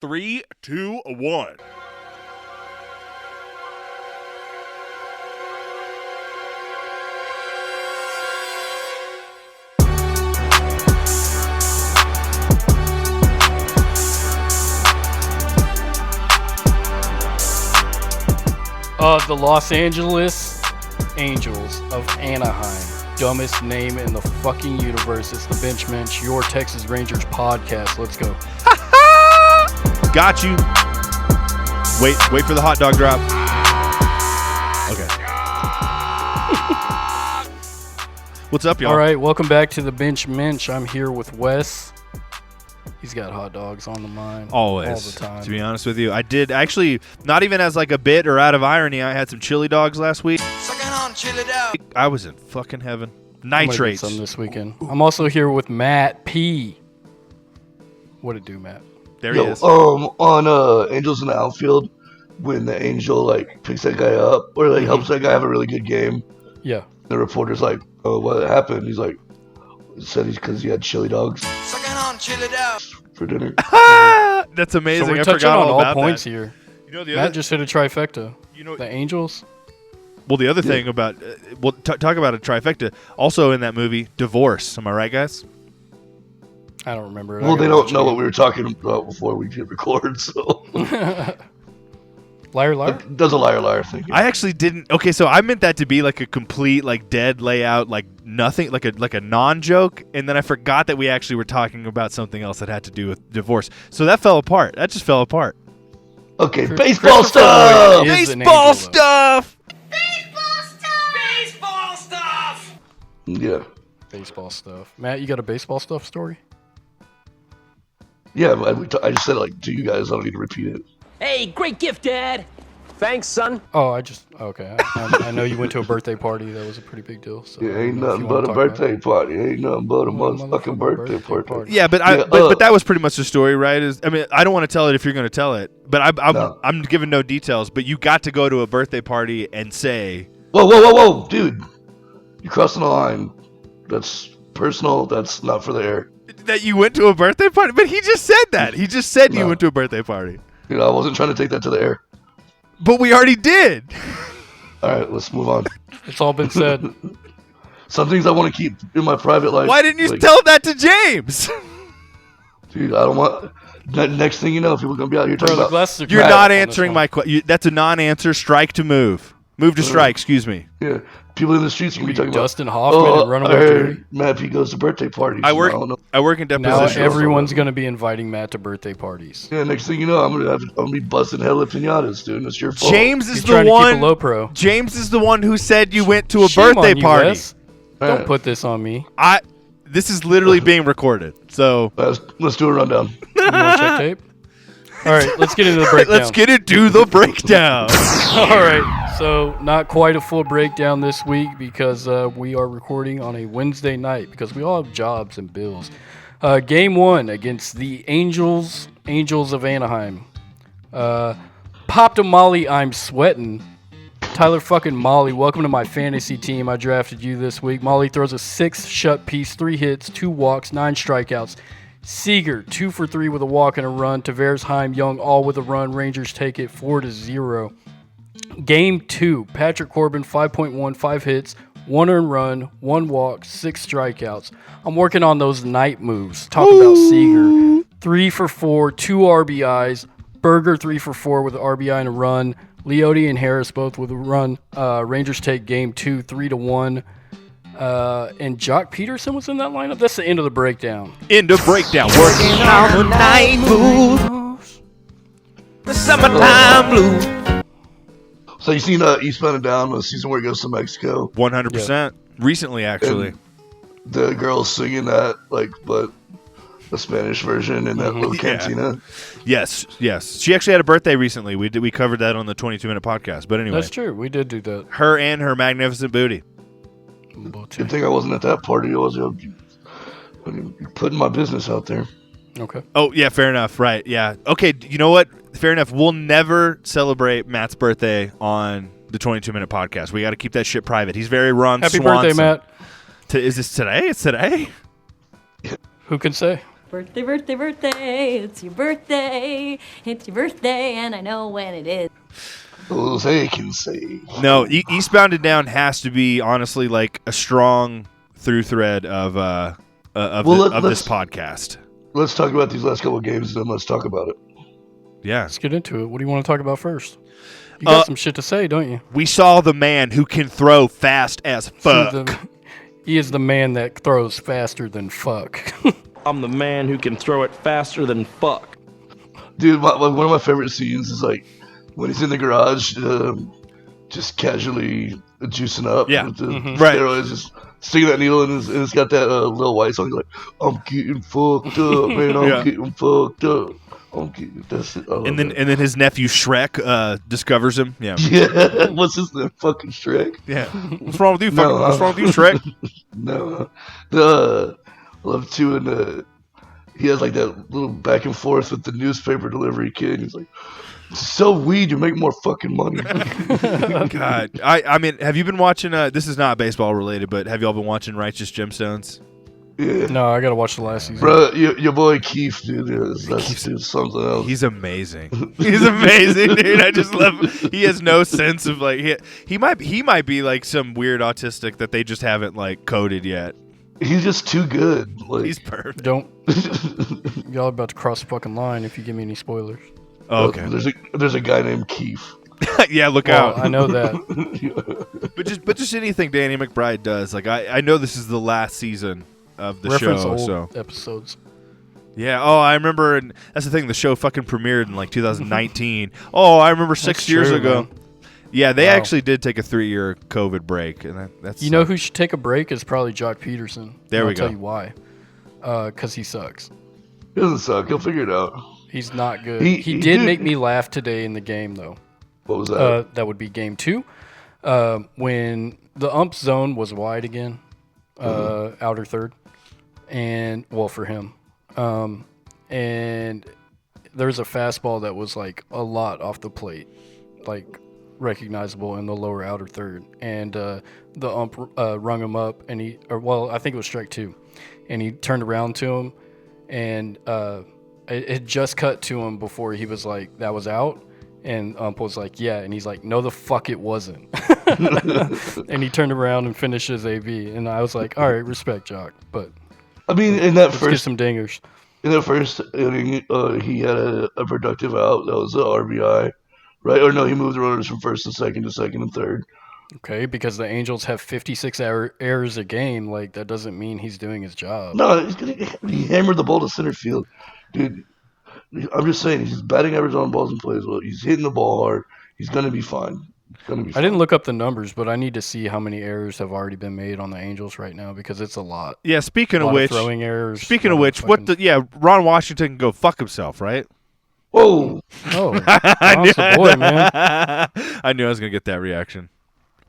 3, 2, 1. The Los Angeles Angels of Anaheim. Dumbest name in the fucking universe. It's the Bench Mensch, your Texas Rangers podcast. Let's go. Got you. Wait for the hot dog drop. Okay. What's up, y'all? All right, welcome back to the Bench Mensch. I'm here with Wes. He's got hot dogs on the mind. Always. All the time. To be honest with you, I did actually, not even as like a bit or out of irony, I had some chili dogs last week. Sucking on chili dog. I was in fucking heaven. I'm gonna get Nitrates. some this weekend. I'm also here with MattP. What it do, Matt? There he is. On Angels in the Outfield, when the Angel like picks that guy up or like helps that guy have a really good game, Yeah. the reporter's like, "Oh, what happened?" He's like, "Said he's because he had chili dogs Sucking on chili dog. for dinner." That's amazing. So we're I touching forgot on all all about points that. here. You know the Matt other, just hit a trifecta. you know, The Angels. well, the other thing about, talk about a trifecta. Also in that movie, divorce. Am I right, guys? I don't remember it. I Well, they gotta don't watch know it what we were talking about before we hit record, so Liar, liar. does a liar thing. I actually didn't. Okay, so I meant that to be like a complete, like dead layout, like nothing, like a non-joke, and then I forgot that we actually were talking about something else that had to do with divorce. So that fell apart. That just fell apart. Okay, Christopher baseball Lloyd stuff. is an Baseball angel, stuff. Baseball stuff. Yeah, Baseball stuff. Matt, you got a baseball stuff story? yeah. I just said it like to you guys. I don't need to repeat it. Hey, great gift, Dad. Thanks, son. Oh, okay. I know you went to a birthday party. That was a pretty big deal. So Yeah, I ain't don't know if nothing you but wanna a talk about birthday it. party. Ain't nothing but a Motherfucking motherfucking birthday birthday party. party. Yeah, but but that was pretty much the story, right? I mean, I don't want to tell it if you're going to tell it, but I'm giving no details. But you got to go to a birthday party and say, Whoa, dude! You're crossing the line. That's personal. That's not for the air. that you went to a birthday party. But he just said that. He just said you No. went to a birthday party. You know, I wasn't trying to take that to the air. But we already did. All right, let's move on. It's all been said. Some things I want to keep in my private life. Why didn't you like, tell that to James? Dude, I don't want. Next thing you know, people are gonna be out here Bro, talking the about. glasses are You're cracked not on this answering one. my question. That's a non-answer. Strike to move. Move to strike. Excuse me. Yeah, people in the streets are gonna be talking Dustin about. Hoffman and Runaway I Jury. heard MattP goes to birthday parties. I and work. don't know. I work in Now deposition. everyone's going to be inviting Matt to birthday parties. Yeah, next thing you know, I'm gonna be busting hella pinatas, dude. It's your fault. James is He's the trying to keep one. it low pro. James is the one who said you went to a Shame birthday on you, party. Wes. All Don't right, put this on me. This is literally being recorded. So let's do a rundown. You want to check tape? All right, let's get into the breakdown. let's get into the breakdown. All right, so not quite a full breakdown this week because we are recording on a Wednesday night because we all have jobs and bills. Game 1 against the Angels of Anaheim. Popped a Molly, I'm sweating. Tyler fucking Molly, welcome to my fantasy team. I drafted you this week. Molly throws a 6 piece, 3 hits, 2 walks, 9 strikeouts. Seager, 2 for 3 with a walk and a run. Tavares, Heim, Young, all with a run. Rangers take it 4-0. Game 2, Patrick Corbin, 5.1, 5 hits, 1 earned run, 1 walk, 6 strikeouts. I'm working on those night moves. Talk about Seager, 3 for 4, 2 RBIs. Berger, 3 for 4 with an RBI and a run. Leote and Harris both with a run. Rangers take game 2, 3-1. And Jock Peterson was in that lineup. That's the end of the breakdown. End of breakdown. Working on the night moves. The summertime blues. So you seen Eastbound and Down, the season where he goes to Mexico? 100%. Recently, actually. And the girl singing that, like, but the Spanish version in that little Yeah. cantina. Yes. She actually had a birthday recently. We covered that on the 22-minute podcast. But anyway, That's true. We did do that. her and her magnificent booty. Good thing I wasn't at that party. I was putting my business out there. Okay. Oh, yeah, fair enough. Right, yeah. Okay, you know what? Fair enough. We'll never celebrate Matt's birthday on the 22-minute podcast. We got to keep that shit private. He's very Ron Happy Swanson. birthday, Matt. Is this today? It's today? Who can say? Birthday, birthday, birthday, it's your birthday. It's your birthday, and I know when it is. Jose can say. No, Eastbound and Down has to be honestly like a strong through thread of this podcast. Let's talk about these last couple of games, and then let's talk about it. Yeah. Let's get into it. What do you want to talk about first? You got some shit to say, don't you? We saw the man who can throw fast as fuck. He is the man that throws faster than fuck. I'm the man who can throw it faster than fuck. Dude, one of my favorite scenes is like when he's in the garage, just casually juicing up with the steroids, just sticking that needle in and it's got that little white song. He's like, I'm getting fucked up, man. I'm getting fucked up. That's it. And then his nephew Shrek discovers him. Yeah. Yeah. What's his name? Fucking Shrek. Yeah. What's wrong with you? What's wrong with you, Shrek? No. I love too, and he has like that little back and forth with the newspaper delivery kid. He's like, "Sell weed, you make more fucking money." God, I mean, have you been watching? This is not baseball related, but have y'all been watching Righteous Gemstones? Yeah. No, I gotta watch the last season. Bro, your boy Keith, dude, that's something else. He's amazing. He's amazing, dude. I just love him. He has no sense of like he might be like some weird autistic that they just haven't like coded yet. He's just too good. Like, he's perfect. Don't y'all about to cross the fucking line if you give me any spoilers. Oh, okay. There's a guy named Keith. Yeah, look out. I know that. But just anything Danny McBride does, like I know this is the last season of the Reference show, old so episodes. yeah. Oh, I remember, and that's the thing. The show fucking premiered in like 2019. Oh, I remember 6 years ago. Man. Yeah, they actually did take a 3-year COVID break, and that's. You know who should take a break is probably Jock Peterson. There we I'll go. tell you why. Because he sucks. He doesn't suck. He'll figure it out. He's not good. He He did did- make me laugh today in the game, though. What was that? That would be game 2. When the ump zone was wide again, outer third, and well for him, and there's a fastball that was like a lot off the plate, like recognizable in the lower outer third, and the ump rung him up, and I think it was strike 2, and he turned around to him, and it had just cut to him before he was like, that was out. And ump was like, yeah. And he's like, no, the fuck it wasn't. And he turned around and finished his AV. And I was like, all right, respect, Jock. But I mean, in that let's get first some dingers. inning, he had a productive out. That was an RBI, right? Or no, he moved the runners from first and second to second and third. Okay, because the Angels have 56 errors a game. Like, that doesn't mean he's doing his job. No, he hammered the ball to center field, dude. I'm just saying, he's batting average on balls and plays well. He's hitting the ball hard. He's gonna be fine. I didn't look up the numbers, but I need to see how many errors have already been made on the Angels right now because it's a lot. Yeah, speaking of which, throwing errors. Ron Washington can go fuck himself, right? Whoa! Oh, Ron's the boy, man. I knew I was gonna get that reaction.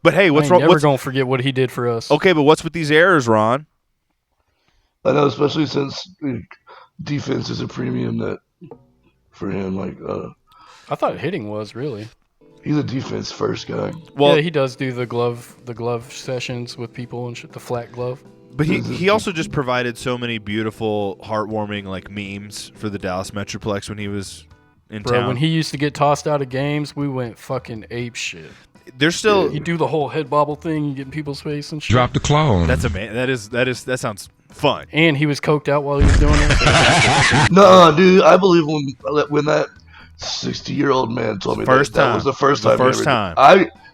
But hey, what's I ain't wrong? never gonna forget what he did for us. Okay, but what's with these errors, Ron? I know, especially since defense is a premium that for him. Like, I thought hitting was really. he's a defense first guy. Well, yeah, he does do the glove sessions with people and shit, the flat glove. but he also just provided so many beautiful, heartwarming like memes for the Dallas Metroplex when he was in Bro, town. when he used to get tossed out of games, we went fucking ape shit. There's still You do the whole head bobble thing, you get in people's face and shit. Drop the claw on him. that's amazing. That sounds fun. And he was coked out while he was doing it. No, dude, I believe when that 60-year-old man told me First that time. was the first The time. first time.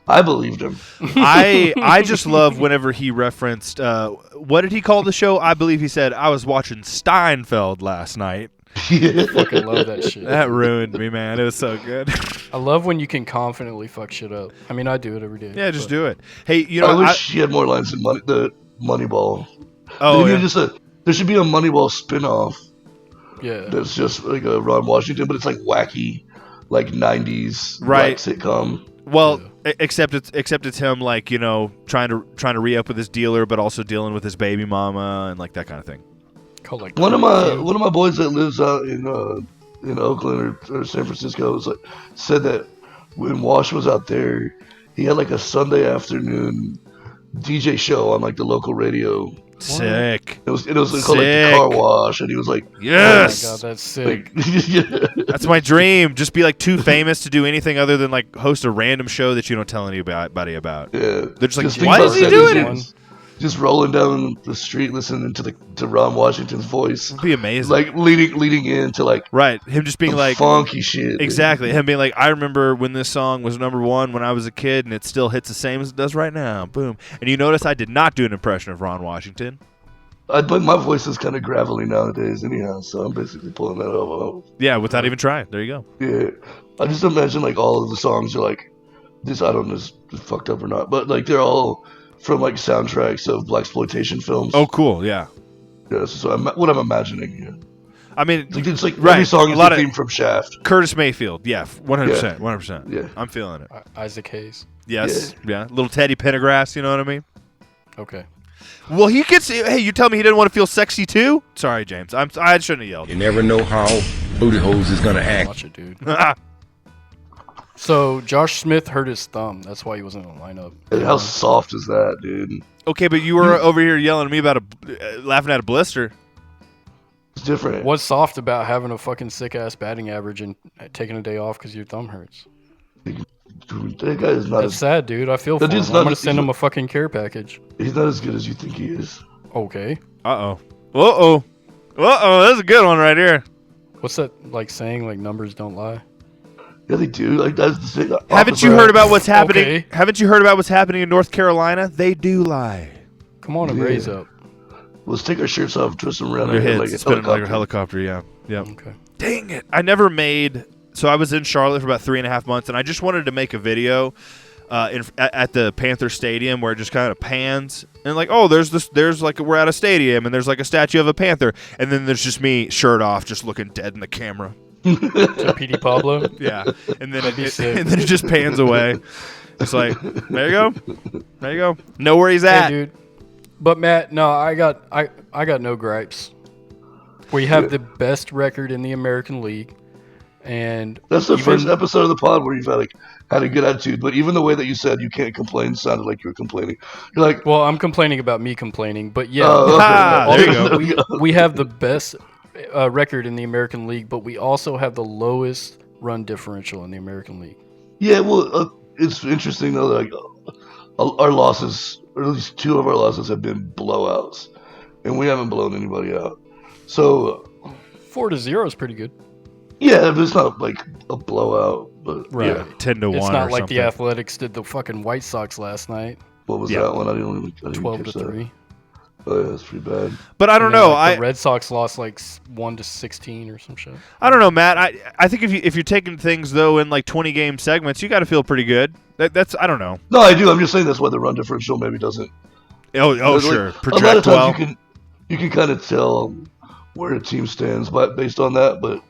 I believed him. I just love whenever he referenced what did he call the show? I believe he said I was watching Steinfeld last night. Fucking love that shit. That ruined me, man. It was so good. I love when you can confidently fuck shit up. I mean, I do it every day. Yeah, just but- do it. Hey, you know, I wish he had more lines in the Moneyball. oh, Maybe yeah. just there should be a Moneyball spin-off Yeah. that's just like a Ron Washington, but it's like wacky, like 90s Right. black sitcom. Well, except it's him like, you know, trying to re-up with his dealer, but also dealing with his baby mama and like that kind of thing. Called like One of my boys that lives out in Oakland or San Francisco said that when Wash was out there, he had like a Sunday afternoon DJ show on like the local radio, Sick. It was called like the car wash, and he was like, yes. Oh my god, that's sick. That's my dream. Just be like too famous to do anything other than like host a random show that you don't tell anybody about. Yeah. They're just like, think why about is he that, doing it? Just rolling down the street, listening to Ron Washington's voice. It'd be amazing. Like leading into like him just being like funky shit. Exactly. Him being like, I remember when this song was #1 when I was a kid, and it still hits the same as it does right now. Boom. And you notice I did not do an impression of Ron Washington. But my voice is kind of gravelly nowadays, anyhow. So I'm basically pulling that off. Yeah, without even trying. There you go. Yeah, I just imagine like all of the songs are like this. I don't know if it's fucked up or not, but like they're all from like soundtracks of blaxploitation films. Oh, cool. Yeah. Yeah. So what I'm imagining. Yeah. I mean, it's like every song is a theme from Shaft. Curtis Mayfield. Yeah, 100%. 100%. Yeah. I'm feeling it. Isaac Hayes. Yes. Yeah. Little Teddy Pendergrass. You know what I mean? Okay. Well, he gets. Hey, you tell me he didn't want to feel sexy too? Sorry, James. I shouldn't have yelled. You never know how Booty Hose is gonna act. Watch it, dude. So Josh Smith hurt his thumb. That's why he wasn't in the lineup. Hey, how soft is that, dude? Okay, but you were over here yelling at me about laughing at a blister. It's different. What's soft about having a fucking sick ass batting average and taking a day off because your thumb hurts? Dude, that guy is not. That's sad, dude. I feel for him. I'm gonna send him a fucking care package. He's not as good as you think he is. Okay. Uh oh. That's a good one right here. What's that like saying? Like numbers don't lie. Yeah, they do. Like that's the thing. Haven't you heard about what's happening? Okay. Haven't you heard about what's happening in North Carolina? They do lie. Come on and raise up. Let's take our shirts off, twist them around your head, like a spin helicopter. like a helicopter. Yeah. Okay. Dang it! I never made. So I was in Charlotte for about 3.5 months, and I just wanted to make a video at the Panther Stadium where it just kind of pans and like, oh, there's like we're at a stadium and there's like a statue of a panther, and then there's just me shirt off, just looking dead in the camera. To PD Pablo. Yeah, and then it just pans away. It's like, there you go. Know where he's at, hey, dude. But Matt, no, I got no gripes. We have the best record in the American League. And that's the first episode of the pod where you've had a good attitude. But even the way that you said you can't complain sounded like you were complaining. You're like, well, I'm complaining about me complaining, but yeah, there you go. We have the best record in the American League, but we also have the lowest run differential in the American League. Yeah, well, it's interesting though. Like our losses, or at least 2 of our losses, have been blowouts, and we haven't blown anybody out. So 4-0 is pretty good. Yeah, but it's not like a blowout. But right, yeah, 10-1. It's not or like something. the Athletics did the fucking White Sox last night. What was that one? I didn't 12-3. Oh yeah, that's pretty bad. But I don't know. The Red Sox lost like 1-16 or some shit. I don't know, Matt. I think if you're taking things though in like 20-game segments, you got to feel pretty good. That's I don't know. No, I do. I'm just saying that's why the run differential maybe doesn't. Oh sure. Like, a lot of times you can kind of tell where a team stands based on that, but.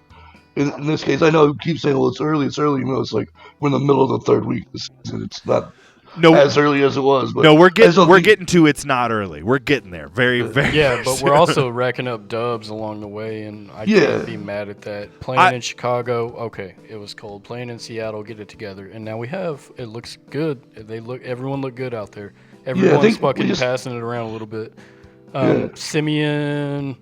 In this case, I know you keep saying, well, it's early. You know, it's like we're in the middle of the 3rd week of the season. It's not as early as it was. But no, we're getting to it's not early. We're getting there. Very, very. Yeah, but we're also racking up dubs along the way, and I can't be mad at that. Playing in Chicago, okay, it was cold. Playing in Seattle, get it together, and now we have. It looks good. Everyone looked good out there. Everyone's fucking passing it around a little bit. Simeon,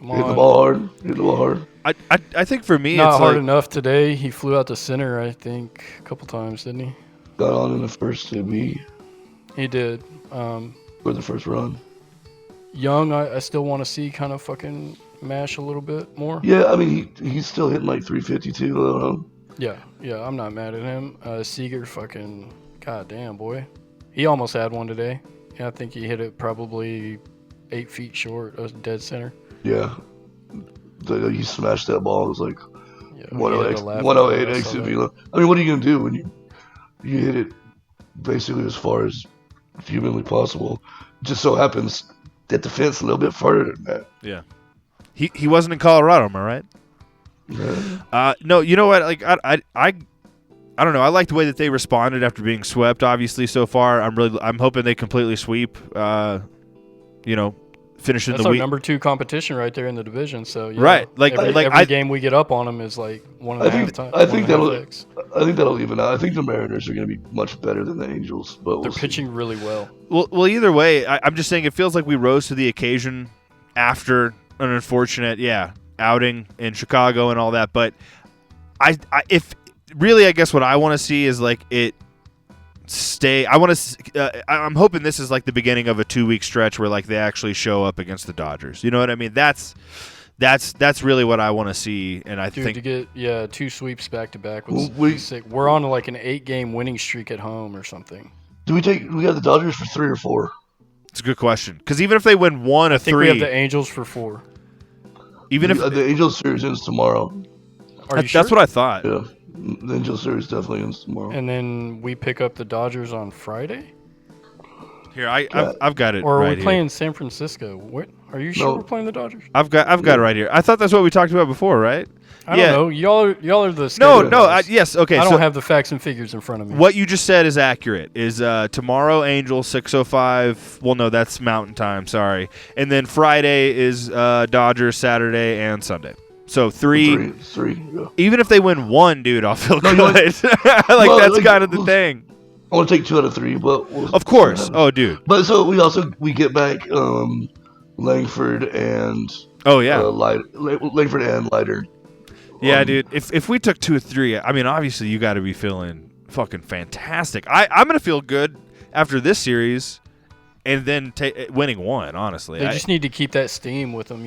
come on. Hit the ball hard. I think for me, not it's hard enough today. He flew out to center, I think, a couple times, didn't he? Got on in the first AB. He did. For the first run. Young, I still want to see kind of fucking mash a little bit more. Yeah, I mean, he's still hitting like 352. I don't know. Yeah, I'm not mad at him. Seager, fucking, goddamn, boy. He almost had one today. Yeah, I think he hit it probably 8 feet short of dead center. Yeah. He smashed that ball. It was like 108 exit velo. I mean, what are you going to do when you hit it basically as far as humanly possible? It just so happens that the fence a little bit farther than that. Yeah. He wasn't in Colorado, am I right? Yeah. No, you know what? Like I don't know. I like the way that they responded after being swept. Obviously, so far, I'm hoping they completely sweep. Finishing That's the our week. number 2 competition right there in the division. So right, every game we get up on them is like 1.5 times. I think that'll even out. I think the Mariners are going to be much better than the Angels, but they're pitching really well. Well, either way, I'm just saying it feels like we rose to the occasion after an unfortunate, outing in Chicago and all that. But I guess what I want to see is like it stay. I'm hoping this is like the beginning of a 2-week stretch where like they actually show up against the Dodgers. You know what I mean? That's really what I want to see, and I think to get 2 sweeps back to back was sick. We're on like an 8-game winning streak at home or something. We got the Dodgers for 3 or 4? It's a good question because even if they win 1 of 3, we have the Angels for 4. Even if the Angels series ends tomorrow. Are you sure? That's what I thought. Yeah, the Angels series definitely ends tomorrow. And then we pick up the Dodgers on Friday. Here, I've got it. Or are right we playing San Francisco? What? Are you sure we're playing the Dodgers? I've got it right here. I thought that's what we talked about before, right? I don't know. Y'all are the yes. Okay. I don't have the facts and figures in front of me. What you just said is accurate. Is tomorrow Angels 6:05? Well, no, that's Mountain Time. Sorry. And then Friday is Dodgers Saturday and Sunday. So 3. Yeah. Even if they win 1, dude, I'll feel good. That's kind of the thing. I want to take 2 out of 3, but of course. Oh, dude. But so we get back Langford and Langford and Leiter. Yeah, dude. If we took 2 or 3, I mean, obviously you got to be feeling fucking fantastic. I'm gonna feel good after this series, and then winning 1. Honestly, they just need to keep that steam with them,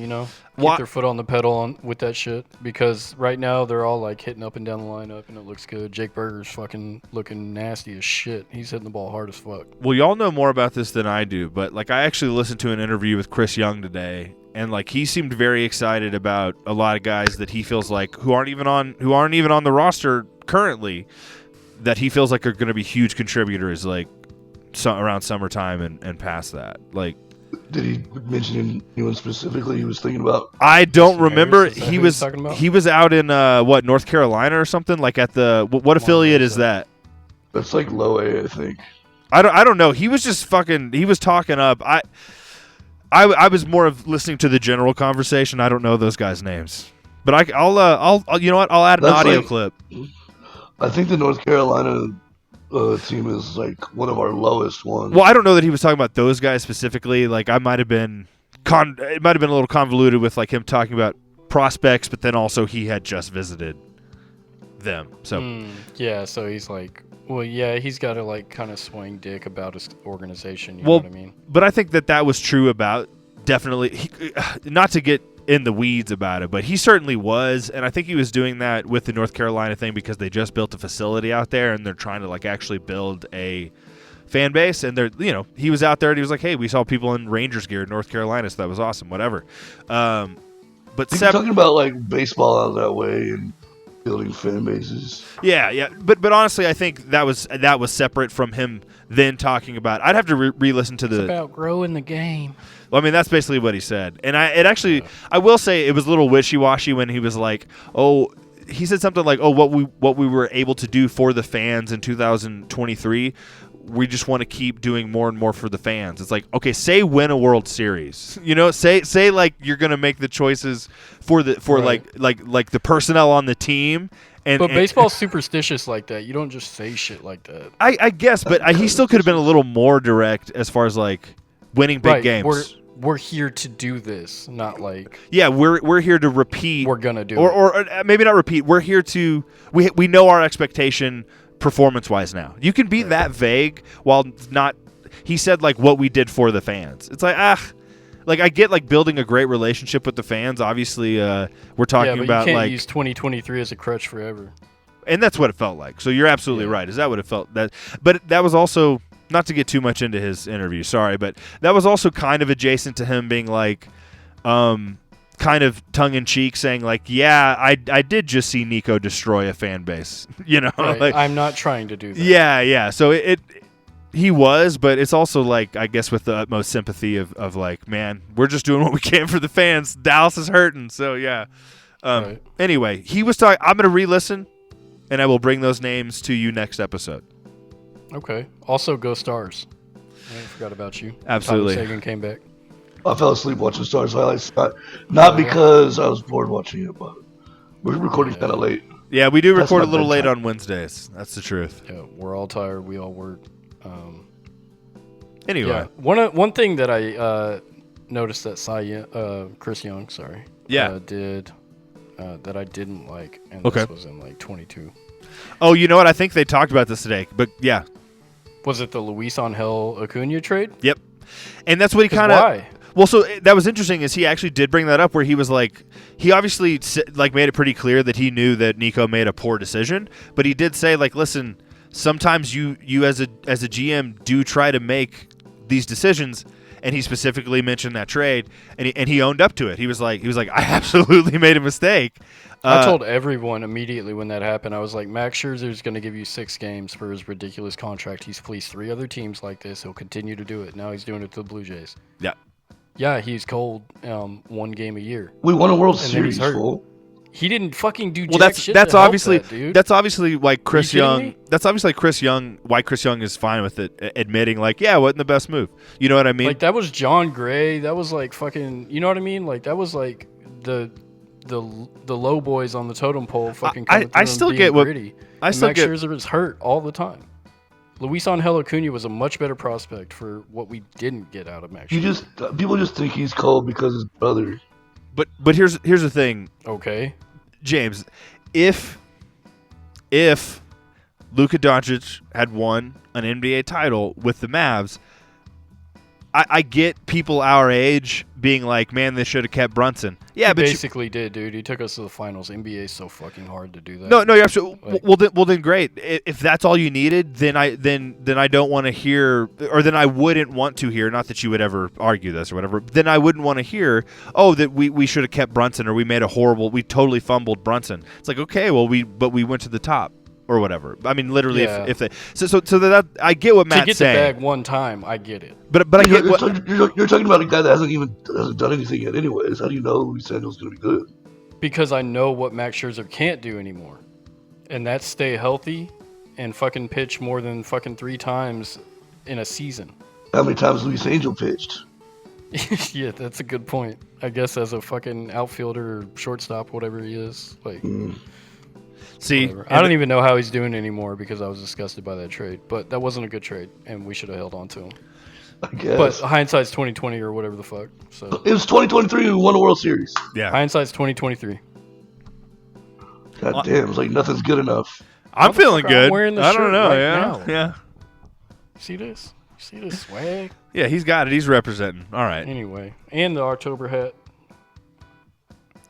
Keep their foot on the pedal with that shit, because right now they're all like hitting up and down the lineup, and it looks good. Jake Berger's fucking looking nasty as shit. He's hitting the ball hard as fuck. Well, y'all know more about this than I do, but like I actually listened to an interview with Chris Young today. And like he seemed very excited about a lot of guys that he feels like who aren't even on the roster currently, that he feels like are going to be huge contributors like around summertime and past that. Like, did he mention anyone specifically he was thinking about? I don't remember. He was out in North Carolina or something, like at the what affiliate is that? That's like low A, I think. I don't know. He was just he was talking up. I was more of listening to the general conversation. I don't know those guys' names, but I'll you know what? I'll add an audio clip. I think the North Carolina team is like one of our lowest ones. Well, I don't know that he was talking about those guys specifically. Like I might have been it might have been a little convoluted with like him talking about prospects, but then also he had just visited them. So so he's like. Well, yeah, he's got to like kind of swing dick about his organization. You know what I mean? But I think that was true about definitely not to get in the weeds about it, but he certainly was, and I think he was doing that with the North Carolina thing because they just built a facility out there and they're trying to like actually build a fan base, and they're he was out there and he was like, hey, we saw people in Rangers gear in North Carolina, so that was awesome, whatever. But talking about like baseball out that way and building fan bases. Yeah, but honestly, I think that was separate from him then talking about. I'd have to re-listen to it's about growing the game. Well, I mean, that's basically what he said, and I will say it was a little wishy-washy when he was like, oh, he said something like, oh, what we were able to do for the fans in 2023. We just want to keep doing more and more for the fans. It's like, okay, say win a World Series. Say like you're gonna make the choices for right. like the personnel on the team. But baseball's superstitious like that. You don't just say shit like that. I guess, but he still could have been a little more direct as far as like winning big games. We're here to do this, not like we're here to repeat. We're gonna do or maybe not repeat. We're here to we know our expectation. Performance-wise now. You can be that vague while not... He said, like, what we did for the fans. It's like, like, I get, like, building a great relationship with the fans. Obviously, we're talking about, you can't like... use 2023 as a crutch forever. And that's what it felt like. So you're absolutely right. Is that what it felt? But that was also... Not to get too much into his interview, sorry, but that was also kind of adjacent to him being, like... kind of tongue-in-cheek saying like, yeah, I did just see Nico destroy a fan base. Right. Like, I'm not trying to do that. Yeah. So he was, but it's also like, I guess with the utmost sympathy of like, man, we're just doing what we can for the fans. Dallas is hurting. So yeah. Anyway, he was talking, I'm going to re-listen and I will bring those names to you next episode. Okay. Also go Stars. I forgot about you. Absolutely. Tommy Sagan came back. I fell asleep watching Stars highlights. Not because I was bored watching it, but we're recording kind of late. Yeah, we do That's record a my little late bedtime. on Wednesdays. That's the truth. Yeah, we're all tired. We all work. Anyway. Yeah, one thing that I noticed that Chris Young, did that I didn't like, and this was in like 22. Oh, you know what? I think they talked about this today, but yeah. Was it the Luis Angel Acuna trade? Yep. And that's what he kind of. Why? Well, so that was interesting. Is he actually did bring that up where he was like, he obviously like made it pretty clear that he knew that Nico made a poor decision, but he did say like, listen, sometimes you as a GM do try to make these decisions, and he specifically mentioned that trade, and he owned up to it. He was like, I absolutely made a mistake. I told everyone immediately when that happened. I was like, Max Scherzer's going to give you 6 games for his ridiculous contract. He's fleeced 3 other teams like this. He'll continue to do it. Now he's doing it to the Blue Jays. Yeah. Yeah, he's cold 1 game a year. We won a World And Series, then he's hurt. fool. He didn't fucking do Well, jack shit that's to help obviously that, dude. that's obviously why Chris kidding Young. me? That's obviously Chris Young. Why Chris Young is fine with it, admitting like, yeah, wasn't the best move. You know what I mean? Like that was John Gray. That was like fucking. You know what I mean? Like that was like the low boys on the totem pole. Fucking. I still get what gritty. I still Max get. Scherzer was hurt all the time. Luis Angel Acuna was a much better prospect for what we didn't get out of Max. People just think he's cold because his brother. But here's the thing. Okay. James, if Luka Doncic had won an NBA title with the Mavs, I get people our age being like, man, they should have kept Brunson. Yeah, He but basically did, dude. He took us to the finals. NBA is so fucking hard to do that. No, you're absolutely. Like- Well, then great. If that's all you needed, then I don't want to hear, or then I wouldn't want to hear. Not that you would ever argue this or whatever. Then I wouldn't want to hear, oh, that we should have kept Brunson, or we totally fumbled Brunson. It's like, okay, well, we went to the top or whatever. I mean, literally, Yeah. if they so that I get what Matt's to get saying. the bag one time, I get it. But I get You're, what. you're talking about a guy that hasn't done anything yet. Anyways, how do you know Luis Angel's going to be good? Because I know what Max Scherzer can't do anymore. And that's stay healthy and fucking pitch more than fucking 3 times in a season. How many times Luis Angel pitched? Yeah, that's a good point. I guess as a fucking outfielder or shortstop, whatever he is. Like, See, whatever. I don't even know how he's doing anymore because I was disgusted by that trade. But that wasn't a good trade, and we should have held on to him. I guess. But hindsight's 2020 or whatever the fuck. So It was 2023 and we won a World Series. Yeah, hindsight's 2023. God damn, it's like nothing's good enough. I'm feeling Motherfucker, good. I'm wearing the I don't shirt know. right Yeah, now. yeah, See this? See this swag? yeah. He's got it. He's representing. All right. Anyway, and the October hat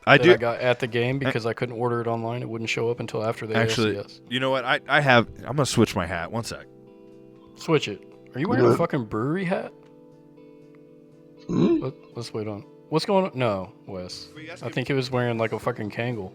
I that do. I got at the game because I couldn't order it online. It wouldn't show up until after the Actually, ALCS. you know what? I have. I'm gonna switch my hat. One sec. Switch it. Are you wearing a Good. fucking brewery hat? Hmm? Let's wait on. What's going on? No, Wes. I think he was wearing like a fucking Kangol.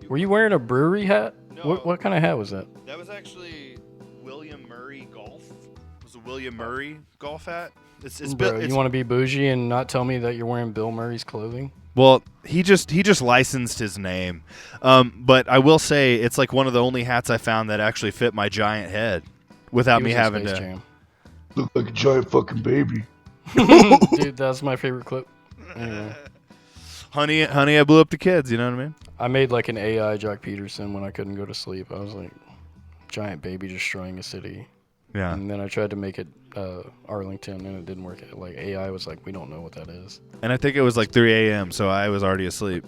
Were you wearing a brewery hat? No. What kind of hat was that? That was actually William Murray Golf. It was a William Murray golf hat. It's Bro, you want to be bougie and not tell me that you're wearing Bill Murray's clothing? Well, he just licensed his name. But I will say it's like one of the only hats I found that actually fit my giant head without He me was in having Space to. Jam. Look like a giant fucking baby. Dude, that's my favorite clip. Anyway, Honey, I blew up the kids. You know what I mean? I made like an AI Jock Peterson when I couldn't go to sleep. I was like, giant baby destroying a city. Yeah. And then I tried to make it Arlington, and it didn't work. Like AI was like, we don't know what that is. And I think it was like 3 a.m., so I was already asleep.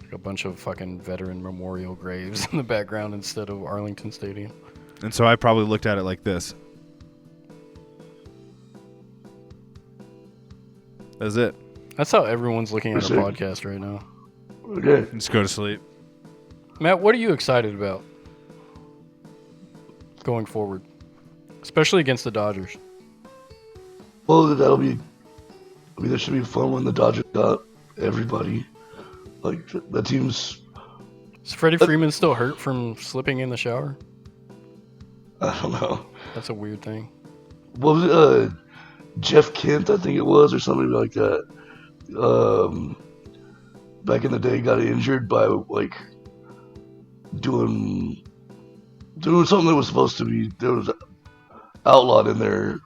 Like a bunch of fucking veteran memorial graves in the background instead of Arlington Stadium. And so I probably looked at it like this. That's it. That's how everyone's looking at For our sure. podcast right now. Okay. Just go to sleep. Matt, what are you excited about going forward, especially against the Dodgers? Well, that should be fun when the Dodgers got everybody. Like, that team's, Is Freddie Freeman still hurt from slipping in the shower? I don't know. That's a weird thing. What was it? Jeff Kent, I think it was, or something like that. Back in the day, got injured by, like, doing something that was supposed to be, there was outlawed in their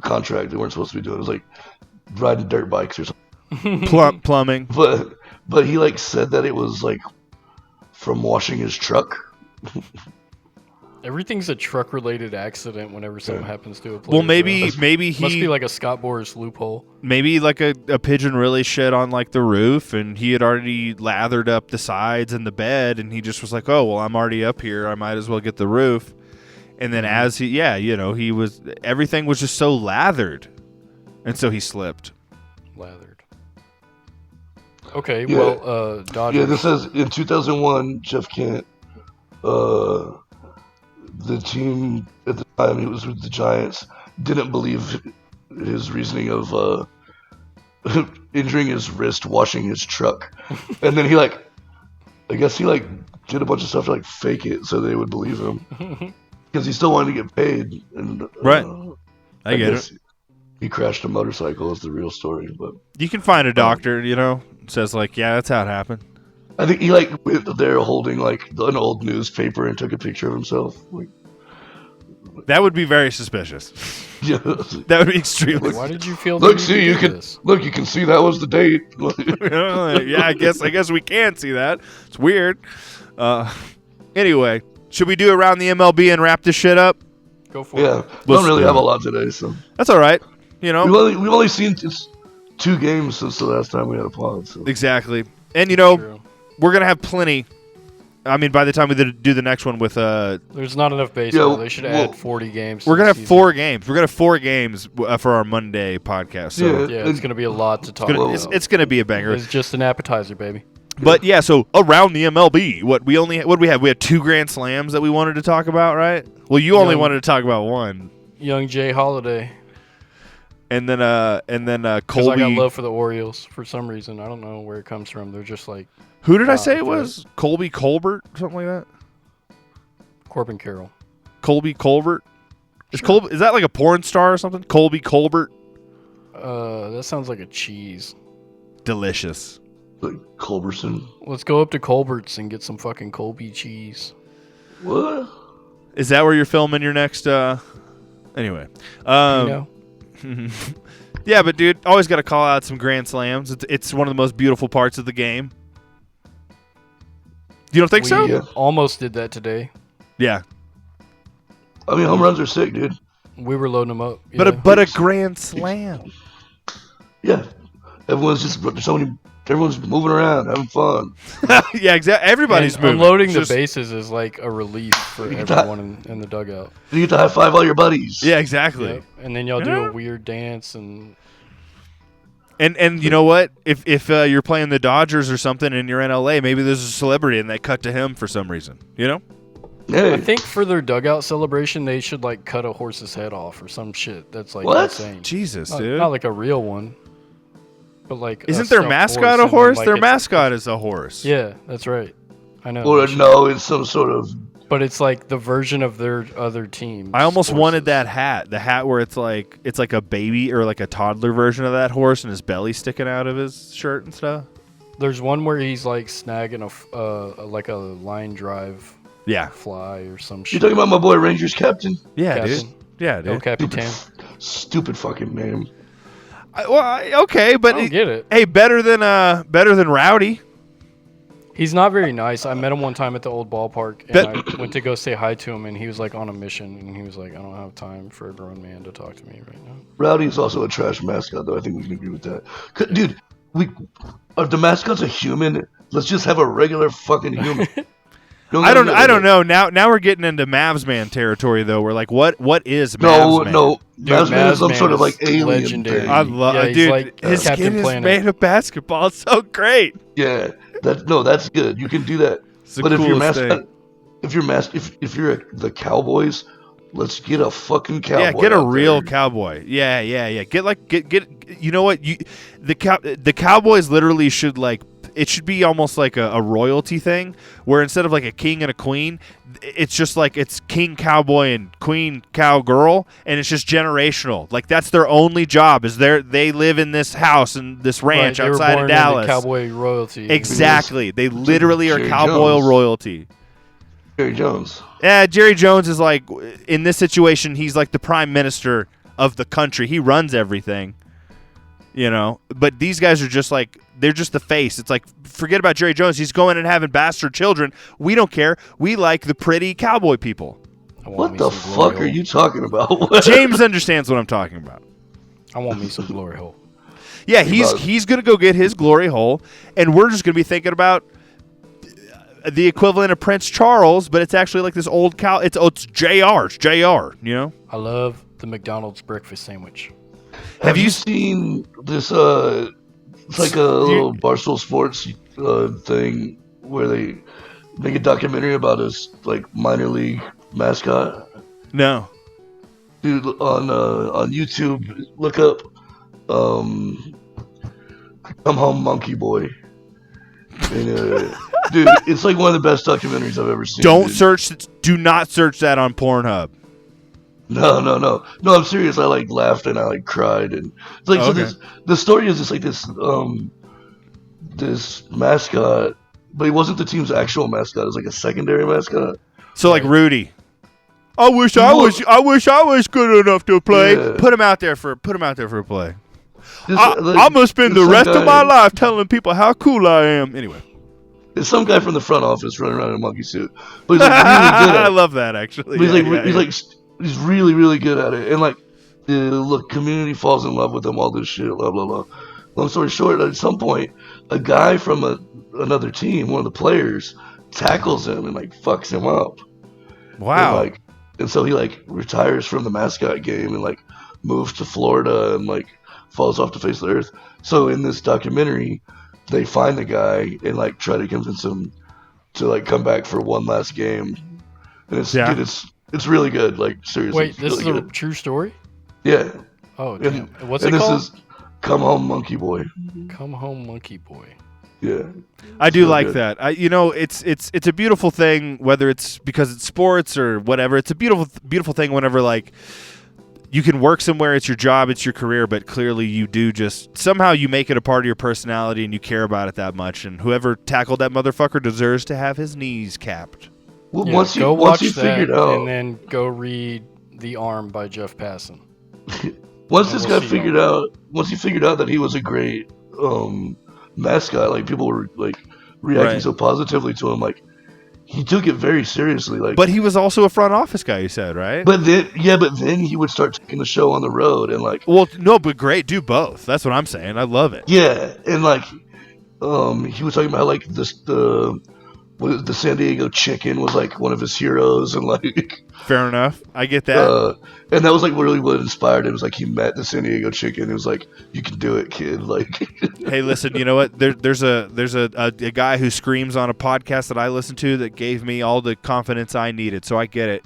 contract. They weren't supposed to be doing. It was like riding dirt bikes or something. Plumbing. But he like said that it was like from washing his truck Everything's a truck-related accident whenever something happens to a player. Well, maybe he must be like a Scott Boras loophole. Maybe like a pigeon really shit on like the roof, and he had already lathered up the sides and the bed, and he just was like, "Oh, well, I'm already up here. I might as well get the roof." And then as everything was just so lathered, and so he slipped. Lathered. Okay, well, Dodgers. Yeah, this says in 2001, Jeff Kent. The team at the time he was with the Giants didn't believe his reasoning of injuring his wrist washing his truck, and then he I guess he did a bunch of stuff to fake it so they would believe him because he still wanted to get paid. And right, I get it. He crashed a motorcycle is the real story, but you can find a doctor, says yeah, that's how it happened. I think he went there holding an old newspaper and took a picture of himself. That would be very suspicious. Yeah, that would be extremely. Why did you feel? Look, see, you can see that was the date. Yeah, I guess we can see that. It's weird. Anyway, should we do around the MLB and wrap this shit up? Go for it. Yeah, we don't really have a lot today, so that's all right. we've only seen 2 games since the last time we had a pod. So. Exactly, and we're gonna have plenty. I mean, by the time we do the next one with there's not enough baseball. They should add 40 games. We're gonna have 4 games. We're gonna have 4 games for our Monday podcast. So yeah, it's gonna be a lot to talk about. It's gonna be a banger. It's just an appetizer, baby. But yeah, so around the MLB, what do we have? We had 2 grand slams that we wanted to talk about, right? Well, you only wanted to talk about one. Young Jay Holiday. And then Colby. Because I got love for the Orioles for some reason. I don't know where it comes from. They're just who did I say it was? Colby Colbert, something like that. Corbin Carroll. Colby Colbert. Is that like a porn star or something? Colby Colbert. That sounds like a cheese. Delicious. Like Culberson. Let's go up to Colbert's and get some fucking Colby cheese. What? Is that where you're filming your next? Anyway. Yeah, but dude, always got to call out some grand slams. It's one of the most beautiful parts of the game. You don't think so? We almost did that today. Yeah. I mean, home runs are sick, dude. We were loading them up. Yeah. But a grand slam. Yeah. Everyone's moving around, having fun. Yeah, exactly. Everybody's moving. Unloading the bases is like a relief for everyone in the dugout. You get to high five all your buddies. Yeah, exactly. Yep. And then y'all do a weird dance and you know what? If you're playing the Dodgers or something and you're in LA, maybe there's a celebrity and they cut to him for some reason. Hey. I think for their dugout celebration, they should cut a horse's head off or some shit. That's what? Insane. Jesus, dude. Not like a real one, but isn't their mascot a horse? Their mascot is a horse. Yeah, that's right. I know. Or no, it's some sort of. But it's like the version of their other team. I almost wanted that hat. The hat where it's like a baby or like a toddler version of that horse and his belly sticking out of his shirt and stuff. There's one where he's snagging a line drive. Yeah. Fly or some shit. You talking about my boy Rangers captain? Yeah, Captain. dude. Yeah, dude. El Capitan. Stupid fucking name. Okay, but I don't get it. Hey, better than Rowdy. He's not very nice. I met him one time at the old ballpark, and I went to go say hi to him, and he was on a mission, and he was like, I don't have time for a grown man to talk to me right now. Rowdy is also a trash mascot, though. I think we can agree with that. Dude, are the mascots a human? Let's just have a regular fucking human. I don't know. Now we're getting into Mavs Man territory, though. We're like, what is Mavs Man? No. Dude, Mavs Man is some sort of alien legendary. thing. I love, dude. His Captain skin Planet. is made of basketball. It's so great. Yeah, that's good. You can do that. But if you're the Cowboys, let's get a fucking cowboy. Yeah, get a real cowboy. Yeah. Get. You know what? The Cowboys literally should it should be almost like a royalty thing, where instead of a king and a queen, it's just it's king cowboy and queen cowgirl, and it's just generational. That's their only job is they live in this house and this ranch outside of Dallas. Cowboy royalty. Exactly, they literally are Jerry cowboy Jones. royalty. Jerry Jones. Yeah, Jerry Jones is in this situation, he's the prime minister of the country. He runs everything. But these guys are just they're just the face. It's like, forget about Jerry Jones. He's going and having bastard children. We don't care. We like the pretty cowboy people. What the fuck are you talking about? James understands what I'm talking about. I want me some glory hole. Yeah, he's going to go get his glory hole, and we're just going to be thinking about the equivalent of Prince Charles, but it's actually like this old cow. It's JR. It's JR, you know? I love the McDonald's breakfast sandwich. Have you seen this? It's like a little Barstool Sports thing where they make a documentary about his like minor league mascot. No, dude, on YouTube, look up "Come Home Monkey Boy." And, dude, it's like one of the best documentaries I've ever seen. Do not search that on Pornhub. No, I'm serious. I like laughed and I like cried and it's like the story is just like this mascot, but he wasn't the team's actual mascot. It was like a secondary mascot. So like Rudy. I wish I was good enough to play. Yeah. Put him out there for a play. I'm gonna spend the rest of my life telling people how cool I am. Anyway. There's some guy from the front office running around in a monkey suit. But he's like really good at it. I love that actually. But he's really, really good at it. And like the community falls in love with him, all this shit, blah blah blah. Long story short, at some point a guy from another team, one of the players, tackles him and like fucks him up. Wow. And so he like retires from the mascot game and like moves to Florida and like falls off the face of the earth. So in this documentary, they find the guy and like try to convince him to like come back for one last game. And it's really good. Like seriously. Wait, this is a true story? Yeah. Oh damn. What's it called? This is Come Home Monkey Boy. Come Home Monkey Boy. Yeah. I do like that. It's a beautiful thing, whether it's because it's sports or whatever. It's a beautiful thing whenever like you can work somewhere, it's your job, it's your career, but clearly you do just somehow you make it a part of your personality and you care about it that much. And whoever tackled that motherfucker deserves to have his knees capped. Well, once you figured out, and then go read The Arm by Jeff Passan. Once he figured out that he was a great mascot, like people were like reacting so positively to him, like he took it very seriously. Like, but he was also a front office guy, you said, right? But then he would start taking the show on the road and like. Well, no, but great, do both. That's what I'm saying. I love it. Yeah, and like, he was talking about like the San Diego Chicken was like one of his heroes, and like. Fair enough. I get that. And that was like really what inspired him. It was like he met the San Diego Chicken. It was like, you can do it, kid. Like, hey, listen, you know what? There's a guy who screams on a podcast that I listen to that gave me all the confidence I needed. So I get it.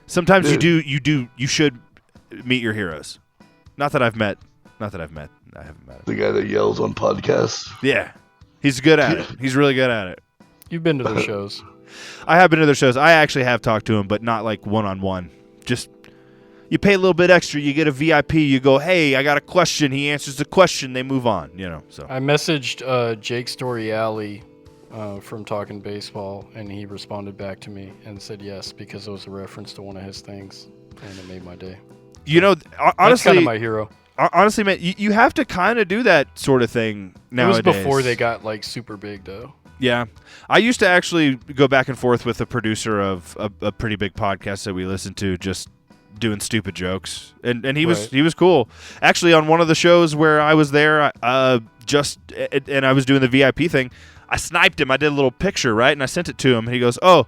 Sometimes you should meet your heroes. Not that I've met. I haven't met him. The guy that yells on podcasts. Yeah, he's good at it. He's really good at it. You've been to their shows. I have been to their shows. I actually have talked to him, but not like one-on-one. Just you pay a little bit extra, you get a VIP, you go, hey, I got a question. He answers the question, they move on, you know. So I messaged Jake Story-Alley from Talking Baseball, and he responded back to me and said yes, because it was a reference to one of his things, and it made my day. You know, honestly, that's kind of my hero. Honestly, man, you have to kind of do that sort of thing nowadays. It was before they got like super big, though. Yeah. I used to actually go back and forth with a producer of a pretty big podcast that we listened to, just doing stupid jokes. And he was cool. Actually, on one of the shows where I was there, and I was doing the VIP thing, I sniped him. I did a little picture, right? And I sent it to him. And he goes, oh,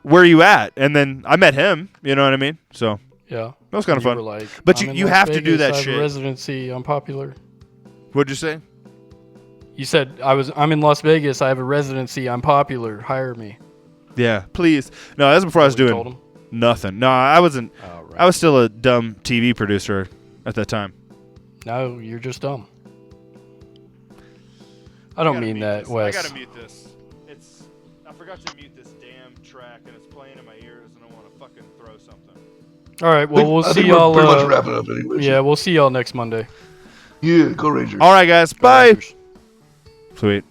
where are you at? And then I met him. You know what I mean? So yeah, that was kind of fun. Like, but you have to do that shit. I have a residency. I'm popular. What'd you say? You said I'm in Las Vegas. I have a residency. I'm popular. Hire me. Yeah, please. No, that was before I was doing nothing. No, I wasn't. Oh, right. I was still a dumb TV producer at that time. No, you're just dumb. I don't mean that, Wes. I gotta mute this. I forgot to mute this damn track, and it's playing in my ears, and I want to fucking throw something. All right. Well, we'll see y'all. Pretty much wrapping up anyway. Yeah, we'll see y'all next Monday. Yeah, go Rangers. All right, guys. Bye. Sweet.